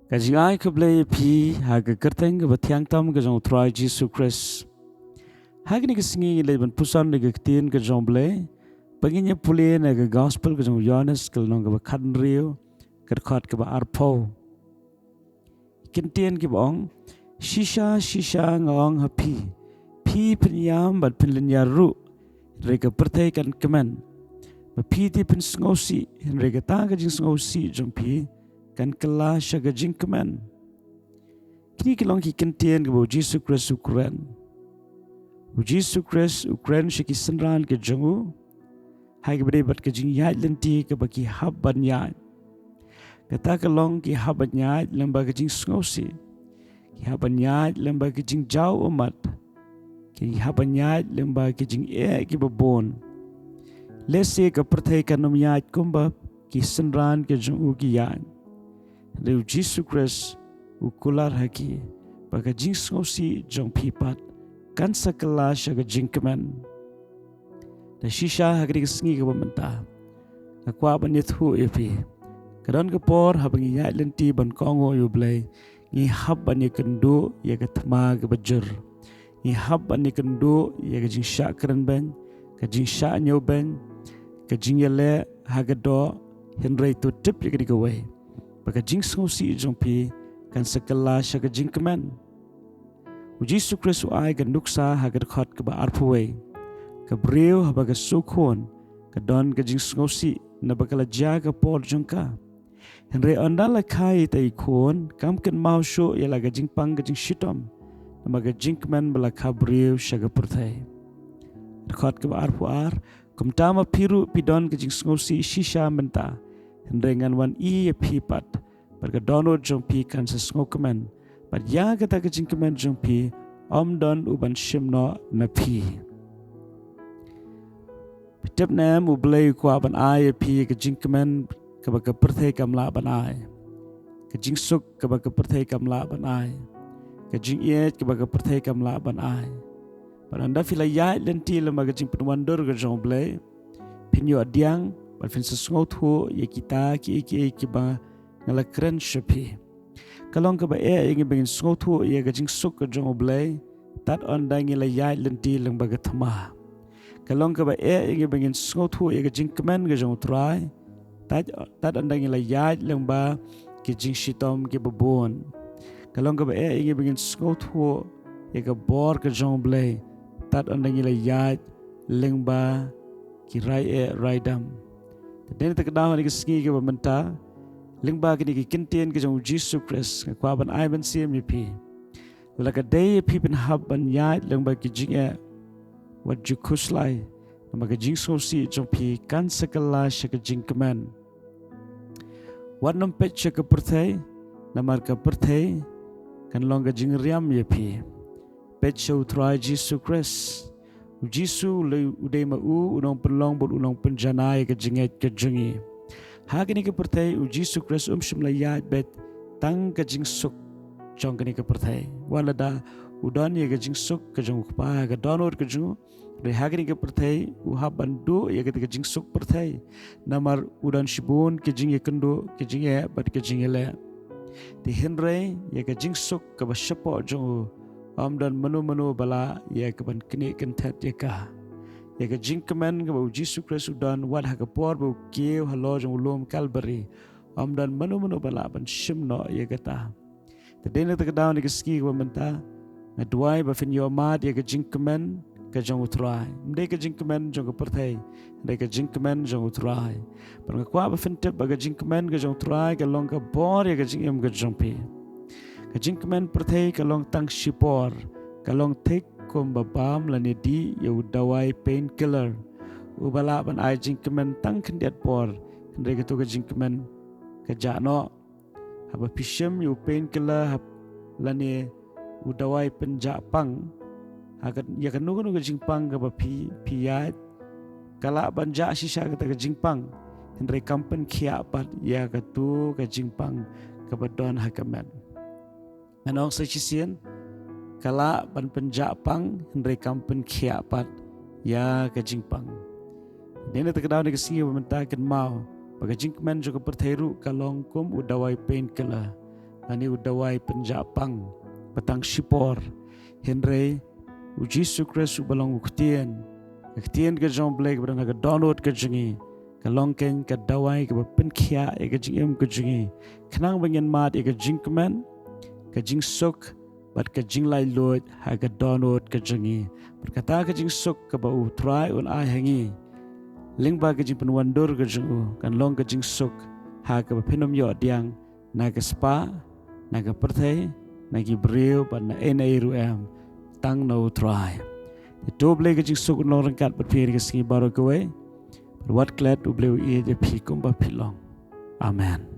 Kajing ai ke blai pi haga kerteng ke batiang tam ke jong try Jesus Christ. Hagi ni ke singi le ban pusan le ke tin ke jong blai. Baginya pulih na ke gospel ke jong Yohanes ke nong ke bakan rio ke dekat ke ba arpo. Kintien ke bong shisha ngawang hapi. Pi penyam bat penlinya ru rega pertai kan kemen. Pi ti pen ngosi rega ta ke jing ngosi jong pi kan kylla syaga jingkmen. Kini kelong ki kentien ke bau Jesus Christ Ukraine. Jesus Christ Ukraine syaki senran ke jongu. Hai ke berebat ke jing yait lenti ke baki haban yait. Kata kelong ki haban yait lemba ke jing ngosi. Ki haban yait lemba ke jing jauh umat. Ki haban yait lemba ke jing ki babon. Lese ke pertai kan nom yait kumbab ki senran ke jongu ki yait. Leu Jesus Christ ukular haki baka jingsngewsih jongphi pat kan sakala syaga jingkmen da shisha hagri sengi ke bamenta akwa banithu epi kadon ke por habangi ya lenti ban kongo yu blai ngi habban ye kendo ye ke thma ke bajur ngi habban ye kendo ye ke jingsha kren ben ke jingsha nyu ben ke jingyele hagado henry tu tip ye ke dikawai baka jingsngewsih jongphi kan sakala syaga jingkmen. Jesus Christ ai kan nuksa hagar khot ke ba arpawai ke breu habaga sukhon ke don ke jingsngewsih na bakala jaga por jongka henry andala khai tai khon kam ken mau sho yala ga jingpang ke jingshitom na maga jingkmen bala khabreu syaga purthai khot ke ba arpuar kumtama piru pidon ke jingsngewsih shisha menta henry ngan wan I pipat Perga download jongphi kan sesngokmen. But ya kata ke jingkmen jongphi om don uban shimno na phi. Pitep nam ublay ko aban ai phi ke jingkmen ke ba ke perthai kamla ban ai. Ke jingsuk ke ba ke perthai kamla ban ai. Ke jingiet ke ba ke perthai kamla ban ai. Pada anda fila ya lenti lema ke jing penwandur ke jongblay. Pinyo adiang bat fin sesngothu ye kita ki ba ngala keren shapi kalong ka ba ingi bengin sngotu ye ga jing suk ka jong oblay tat on da ngi la yai lenti lang ba ga thama kalong ka ba ingi bengin sngotu ye ga jing kmen ga jong trai tat on da ngi la yai lang ba ki jing shitom ki babon kalong ka ba ingi bengin sngotu ye ga bor ka jong oblay tat on da ngi la yai lang ba ki rai dam den ta ka daw ni ka sngi ka ba menta lingba kini ki kintien ke jong Jesus Christ kwa ban ai ban sim ni pi la ka day pi bin hab ban ya lingba ki jinge wat ju kuslai ma ka jing so si jong pi kan sakala shaka jingkmen wat nam pet shaka perthai namar ka perthai kan longa jing riam ye pi pet show try Jesus Christ Jesus le udai ma unong penlong bot unong penjanai ke jinget ke jingi Hagini ke perthai Jesus Christ shimla ya bet tang ka jingsuk jong kini ke perthai wala da udan ye ka jingsuk ka jong pa ka donor ka jong re hagini ke perthai haban do ye ka jingsuk perthai namar udan shibun ke jing ye kendo ke jing ye bat ke jing le ti henre ye ka jingsuk ka ba shapo jong amdan manu bala ye ka ban kini kentat ye ka ya ke jingkmen ke bau Jesus Christ udan wad ha ke por bau keu halo jong ulum Calvary am dan manu bala ban shimno ya kata tadena ta daw ni ke ski ko menta ngadwai ba fin yo mat ya ke jingkmen ke jong utrai mde ke jingkmen jong ke perthai de ke jingkmen jong utrai par kwa ba fin tep ba ke jingkmen ke jong utrai ke long ke bor ya ke jingem ke jongpi ke jingkmen perthai ke long tang shipor ke long tek kom babam la ne di ya dawai painkiller ubala ban ai jingkmen tang kendiat por ndre ke to ke jingkmen ke jano haba pishem yu painkiller hab la ne udawai penjapang akan ya kan nugo ke jingpang ke ba pi ya kala ban ja shisha ke jingpang ndre kampen khia pat ya ke tu ke jingpang ke badon hakaman anong sa chisien kala ban penjapang hendrai kampen khiapat ya ke jingpang dene ta kadaw ne ke singi menta ken mau baga jingkmen jo ke perthairu kalong kum udawai painkiller Pani udawai penjapang petang sipor Henry Jesu Kristus balong uktien ke jong blake berana ke download ke jengi ke longken ke dawai ke penkia ke jingem ke jengi kenang bengen mat ke jingkmen ke jingsuk bat ke jinglai lot ha ke download ke jengi berkata ke jingsuk ke bau try un ai hangi lingba ke jing penwandur ke jengu kan long ke jingsuk ha ke penom yo diang na ke spa na ke perthai na ki brio ban na enai ruam tang no try itu boleh ke jingsuk no rangkat berpikir ke singi baru kowe berwat klet boleh ia je pikum ba pilong amen.